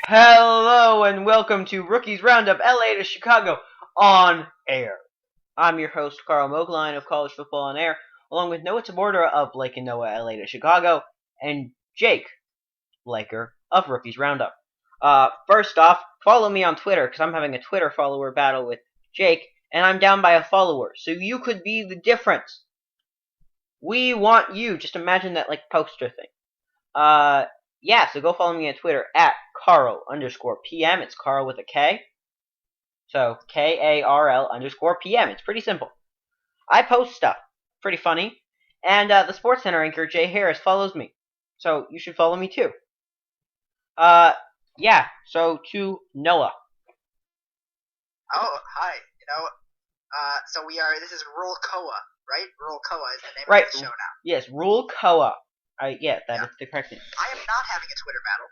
Hello and welcome to Rookies Roundup LA to Chicago on air. I'm your host, Carl Mogline of College Football on Air, along with Noah Taborda of Blake and Noah LA to Chicago, and Jake Blaker of Rookies Roundup. First off, follow me on Twitter, because I'm having a Twitter follower battle with Jake, and I'm down by a follower, so you could be the difference. We want you. Just imagine that, poster thing. Yeah, so go follow me on Twitter at Carl_PM. It's Carl with a K. So, KARL_PM. It's pretty simple. I post stuff. Pretty funny. And the Sports Center anchor, Jay Harris, follows me. So, you should follow me too. Yeah, so to Noah. Oh, hi. This is Rural Koa, right? Rural Koa is the name Right. of the show now. Yes, Rule Koa. Yeah, that is the correct name. I am not having a Twitter battle.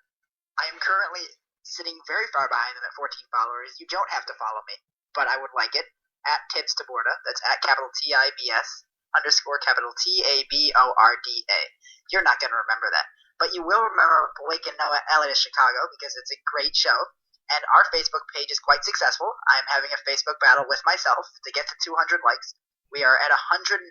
I am currently sitting very far behind them at 14 followers. You don't have to follow me, but I would like it. At Tibbs Taborda. That's at capital TIBS _ capital TABORDA. You're not going to remember that. But you will remember Blake and Noah LA to Chicago because it's a great show. And our Facebook page is quite successful. I'm having a Facebook battle with myself to get to 200 likes. We are at 183.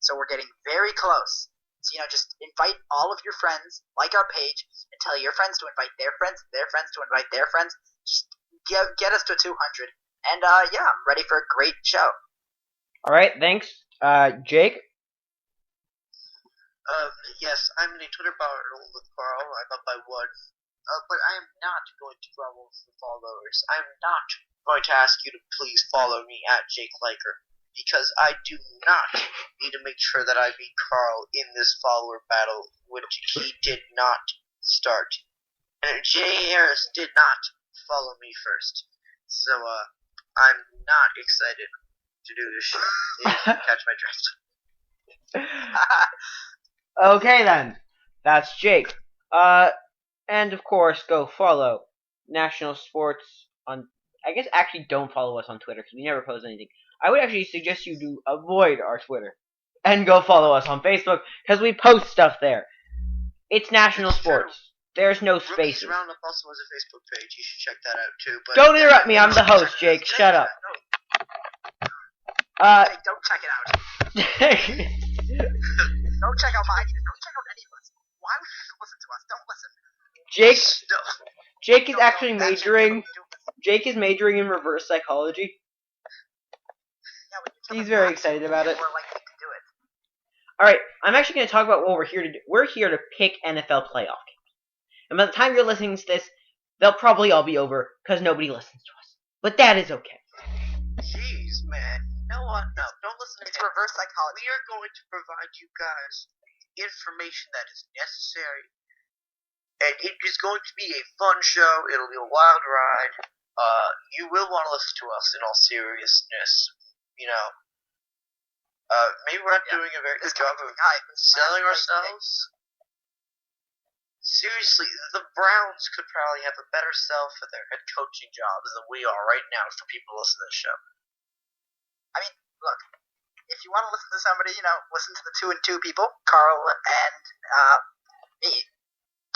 So we're getting very close. So, just invite all of your friends, like our page, and tell your friends to invite their friends to invite their friends. Just get us to 200. And, yeah, I'm ready for a great show. All right, thanks. Jake? Yes, I'm in a Twitter battle with Carl. I'm up by one. But I am not going to grovel for followers. I am not going to ask you to please follow me at Jake Laker. Because I do not need to make sure that I beat Carl in this follower battle, which he did not start. And Jay Harris did not follow me first. So, I'm not excited to do this shit if you catch my drift. Okay then. That's Jake. And of course, go follow National Sports on... I guess actually don't follow us on Twitter, because we never post anything. I would actually suggest you to avoid our Twitter and go follow us on Facebook because we post stuff there. It's National Sports. There's no spaces. Rookies Roundup also has a Facebook page. You should check that out too. But don't interrupt me. I'm the host, Jake. Shut up. Hey, don't check it out. Don't check out mine. Don't check out any of us. Why would you listen to us? Don't listen. Jake is actually majoring. Jake is majoring in reverse psychology. He's very excited about it. Alright, I'm actually going to talk about what we're here to do. We're here to pick NFL playoff games. And by the time you're listening to this, they'll probably all be over, because nobody listens to us. But that is okay. Jeez, man. No, don't listen to It's reverse psychology. We are going to provide you guys information that is necessary. And it is going to be a fun show. It'll be a wild ride. You will want to listen to us in all seriousness. Maybe we're not doing a very good job of selling ourselves. Seriously, the Browns could probably have a better sell for their head coaching jobs than we are right now for people to listen to this show. I mean, look, if you want to listen to somebody, listen to the 2 and 2 people, Carl and me.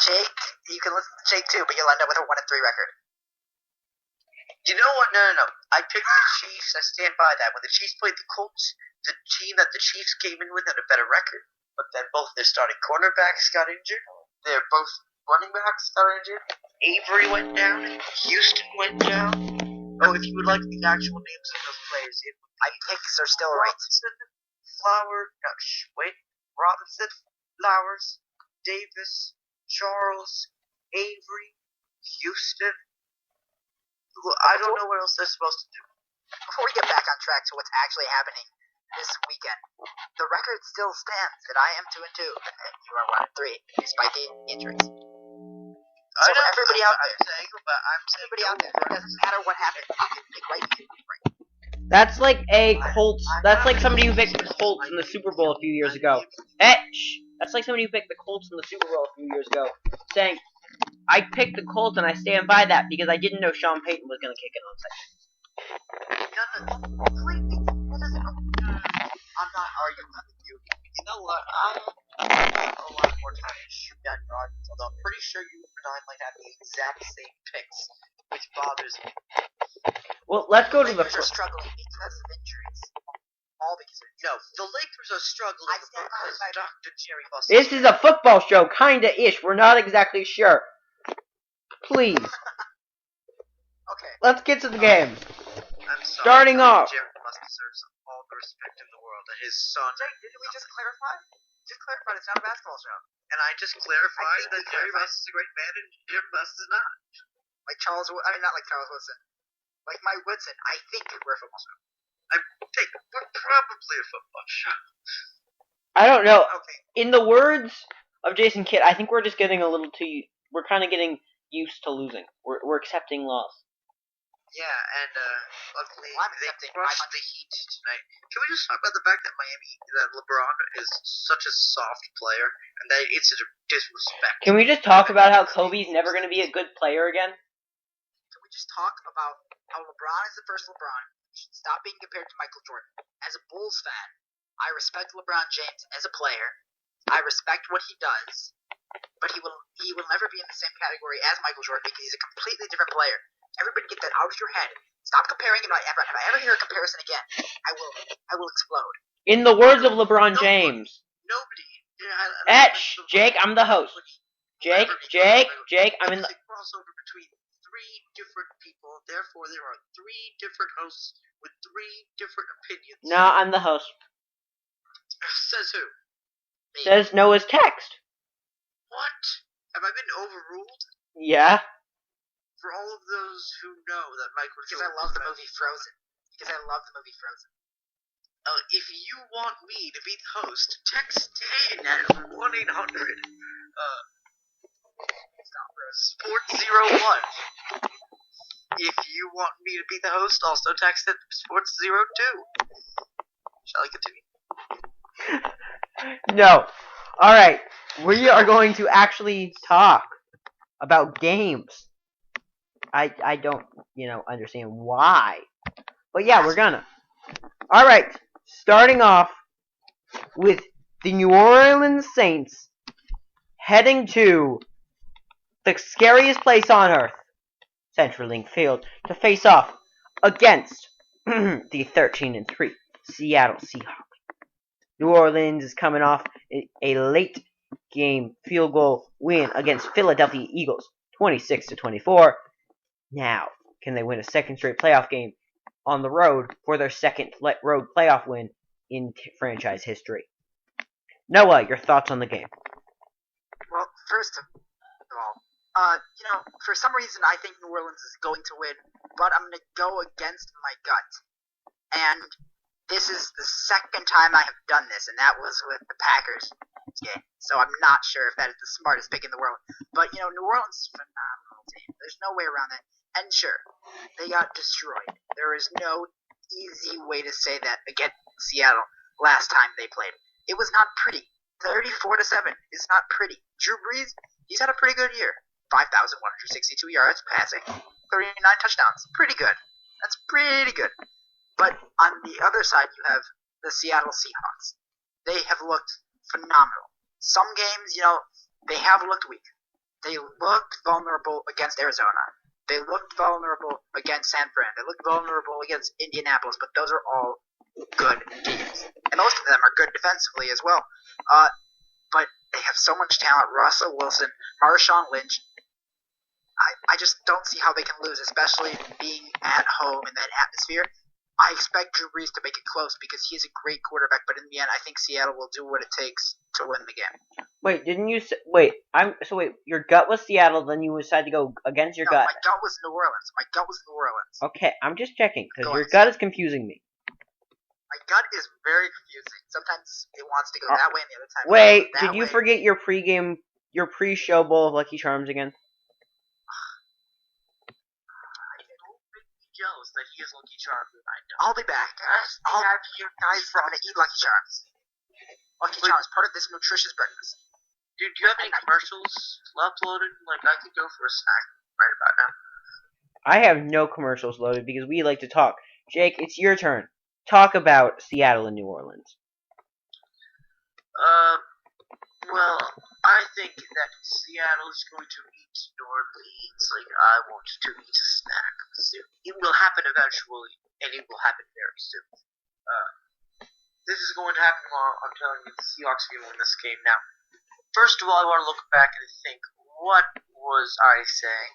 Jake, you can listen to Jake too, but you'll end up with a 1-3 record. You know what? No. I picked the Chiefs. I stand by that. When the Chiefs played the Colts, the team that the Chiefs came in with had a better record. But then both their starting cornerbacks got injured. Their both running backs got injured. Avery went down. Houston went down. Oh, if you would like the actual names of those players, my picks are still right. Robinson, Flowers, Davis, Charles, Avery, Houston. I don't know what else they're supposed to do. Before we get back on track to what's actually happening this weekend, the record still stands that I am 2 and 2, and you are 1 and 3, despite the injuries. So for everybody out there, it doesn't matter what happens. You can pick right. That's like a Colts. That's like somebody who picked the Colts in the Super Bowl a few years ago. That's like somebody who picked the Colts in the Super Bowl a few years ago, saying, I picked the Colts and I stand by that because I didn't know Sean Payton was going to kick it on second. I'm not arguing with you. You know what? I'm a lot more time to shoot that yard, although I'm pretty sure you and I might have the exact same picks, which bothers me. Well, let's go to the Lakers are struggling because of injuries. All because of injuries. No, the Lakers are struggling I stand because by my- Dr. Jerry Buss. This is a football show, kinda-ish. We're not exactly sure. Please, Okay. let's get to the game. I'm sorry. Starting Dr. off. Jerry Buss deserves all the respect in the world, and his son. Jake, didn't we just clarify? Just clarified it's not a basketball show. And I just clarified I think that we Jerry clarified. Buss is a great man, and Jerry Buss is not. Like not like Charles Woodson. Like Mike Woodson, I think we're a football show. We're probably a football show. I don't know. Okay. In the words of Jason Kidd, I think we're just getting a little too. We're kind of getting used to losing. We're accepting loss. Yeah, and luckily Well, I'm they accepting crushed 500. the Heat tonight. Can we just talk about the fact that LeBron is such a soft player, and that it's a disrespect. Can we just talk about how Kobe's never going to be a good player again? Can we just talk about how LeBron is the first LeBron? He should stop being compared to Michael Jordan. As a Bulls fan, I respect LeBron James as a player. I respect what he does, but he will never be in the same category as Michael Jordan because he's a completely different player. Everybody get that out of your head. Stop comparing him. If I ever hear a comparison again, I will explode. In the words of LeBron James. Nobody. Jake, I'm the host. Jake, I'm in the... crossover between three different people. Therefore, there are three different hosts with three different opinions. No, I'm the host. Says who? Me. Says Noah's text. What? Have I been overruled? Yeah. For all of those who know that Michael Because I Jordan love is the better movie than Frozen. Because I love the movie Frozen. If you want me to be the host, text in at 1-800 Sports01. If you want me to be the host, also text at Sports02. Shall I continue? No. Alright. We are going to actually talk about games. I don't, understand why. But yeah, we're gonna. Alright. Starting off with the New Orleans Saints heading to the scariest place on earth, CenturyLink Field, to face off against the 13-3 Seattle Seahawks. New Orleans is coming off a late game field goal win against Philadelphia Eagles, 26-24. Now, can they win a second straight playoff game on the road for their second road playoff win in franchise history? Noah, your thoughts on the game? Well, first of all, for some reason I think New Orleans is going to win, but I'm going to go against my gut. And this is the second time I have done this, and that was with the Packers game. So I'm not sure if that is the smartest pick in the world. But, New Orleans is a phenomenal team. There's no way around that. And sure, they got destroyed. There is no easy way to say that against Seattle last time they played. It was not pretty. 34-7 is not pretty. Drew Brees, he's had a pretty good year. 5,162 yards passing, 39 touchdowns. Pretty good. That's pretty good. But on the other side, you have the Seattle Seahawks. They have looked phenomenal. Some games, they have looked weak. They looked vulnerable against Arizona. They looked vulnerable against San Fran. They looked vulnerable against Indianapolis, but those are all good teams. And most of them are good defensively as well. But they have so much talent. Russell Wilson, Marshawn Lynch. I just don't see how they can lose, especially being at home in that atmosphere. I expect Drew Brees to make it close because he's a great quarterback, but in the end, I think Seattle will do what it takes to win the game. Wait, didn't you say... Wait, your gut was Seattle, then you decided to go against your gut. My gut was New Orleans. Okay, I'm just checking, because your ahead. gut is confusing me. My gut is very confusing. Sometimes it wants to go that way, and the other time Wait, it goes that did you way. forget your pre-show bowl of Lucky Charms again? Jealous that he has Lucky Charms and I don't. I'll be back. I'll have you guys I'm going to eat Lucky Charms. Lucky Charms, part of this nutritious breakfast. Dude, do you have any commercials uploaded? Like, I could go for a snack right about now. I have no commercials loaded because we like to talk. Jake, it's your turn. Talk about Seattle and New Orleans. Well, I think that Seattle is going to beat New Orleans like I want to eat a snack soon. It will happen eventually, and it will happen very soon. This is going to happen while I'm telling you the Seahawks are going to win this game. Now, first of all, I want to look back and think, what was I saying?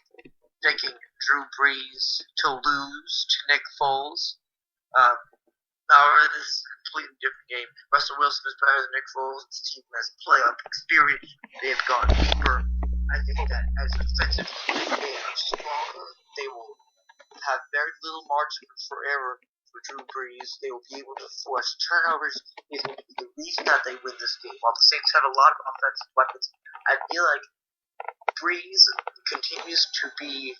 Thinking Drew Brees to lose to Nick Foles. Now, it is a completely different game. Russell Wilson is better than Nick Foles. This team has playoff experience. They have gone deeper. I think that as an offensive team, they are stronger. They will have very little margin for error for Drew Brees. They will be able to force turnovers. Is going to be the reason that they win this game. While the Saints have a lot of offensive weapons, I feel like Brees continues to be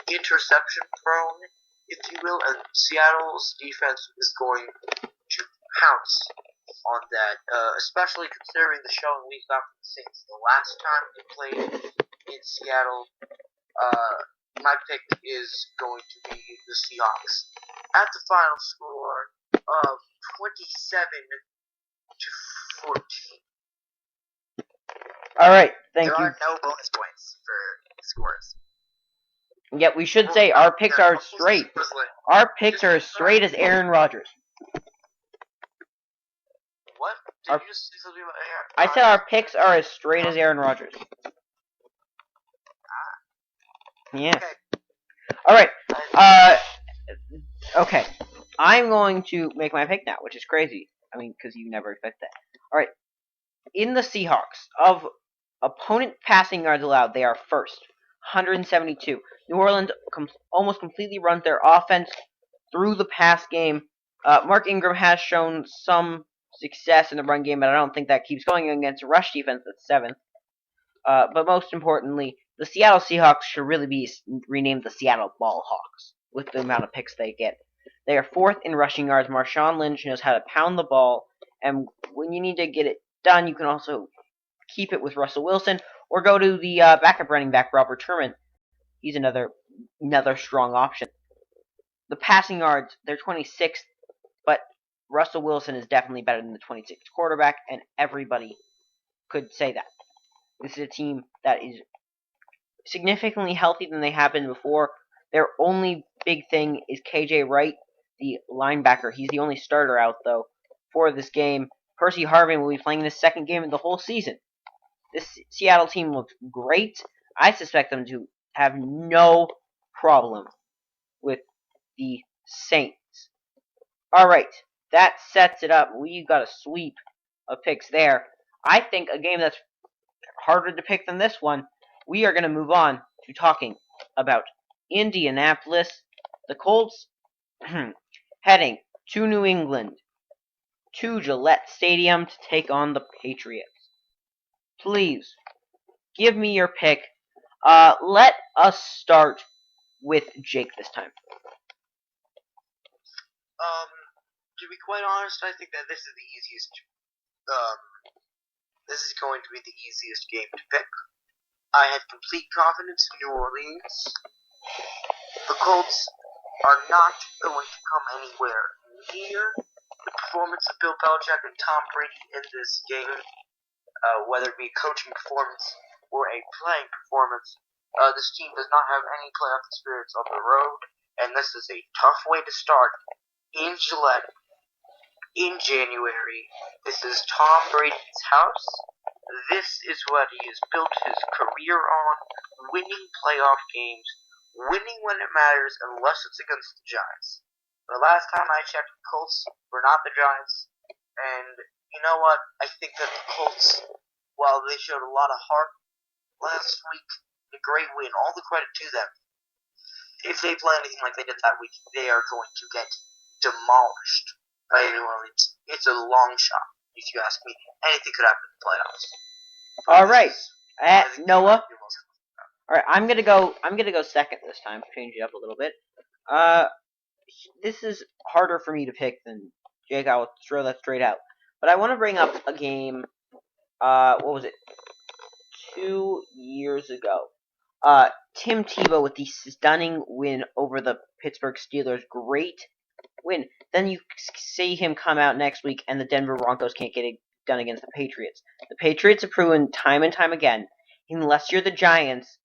interception prone, if you will, and Seattle's defense is going to pounce on that, especially considering the showing we got from the Saints. The last time they played in Seattle, my pick is going to be the Seahawks. At the final score of 27 to 14. Alright, thank you. There are no bonus points for scores. Yeah, we should say our picks are straight. Our picks are as straight as Aaron Rodgers. What? Did you just say something about Aaron I said our picks are as straight as Aaron Rodgers. Yeah. Alright. Okay. I'm going to make my pick now, which is crazy. I mean, because you never expect that. Alright. In the Seahawks, of opponent passing yards allowed, they are first. 172. New Orleans almost completely runs their offense through the pass game. Mark Ingram has shown some success in the run game, but I don't think that keeps going against a rush defense that's 7th. But most importantly, the Seattle Seahawks should really be renamed the Seattle Ball Hawks with the amount of picks they get. They are 4th in rushing yards. Marshawn Lynch knows how to pound the ball, and when you need to get it done, you can also keep it with Russell Wilson, or go to the backup running back, Robert Turman. He's another strong option. The passing yards, they're 26th, but Russell Wilson is definitely better than the 26th quarterback, and everybody could say that. This is a team that is significantly healthier than they have been before. Their only big thing is KJ Wright, the linebacker. He's the only starter out, though, for this game. Percy Harvin will be playing this second game of the whole season. This Seattle team looks great. I suspect them to have no problem with the Saints. Alright, that sets it up. We got a sweep of picks there. I think a game that's harder to pick than this one, we are going to move on to talking about Indianapolis. The Colts heading to New England, to Gillette Stadium to take on the Patriots. Please, give me your pick. Let us start with Jake this time. To be quite honest, I think that this is the easiest. This is going to be the easiest game to pick. I have complete confidence in New Orleans. The Colts are not going to come anywhere near the performance of Bill Belichick and Tom Brady in this game, whether it be a coaching performance or a playing performance. This team does not have any playoff experience on the road, and this is a tough way to start in Gillette in January. This is Tom Brady's house. This is what he has built his career on, winning playoff games, winning when it matters, unless it's against the Giants. The last time I checked, the Colts were not the Giants, and you know what? I think that the Colts, while they showed a lot of heart last week, a great win, all the credit to them. If they play anything like they did that week, they are going to get demolished by New Orleans. It's a long shot, if you ask me. Anything could happen in the playoffs. All right, Noah. All right, I'm gonna go second this time. Change it up a little bit. This is harder for me to pick than Jake. I will throw that straight out. But I want to bring up a game. What was it? 2 years ago. Tim Tebow with the stunning win over the Pittsburgh Steelers. Great win. Then you see him come out next week, and the Denver Broncos can't get it done against the Patriots. The Patriots have proven time and time again unless you're the Giants,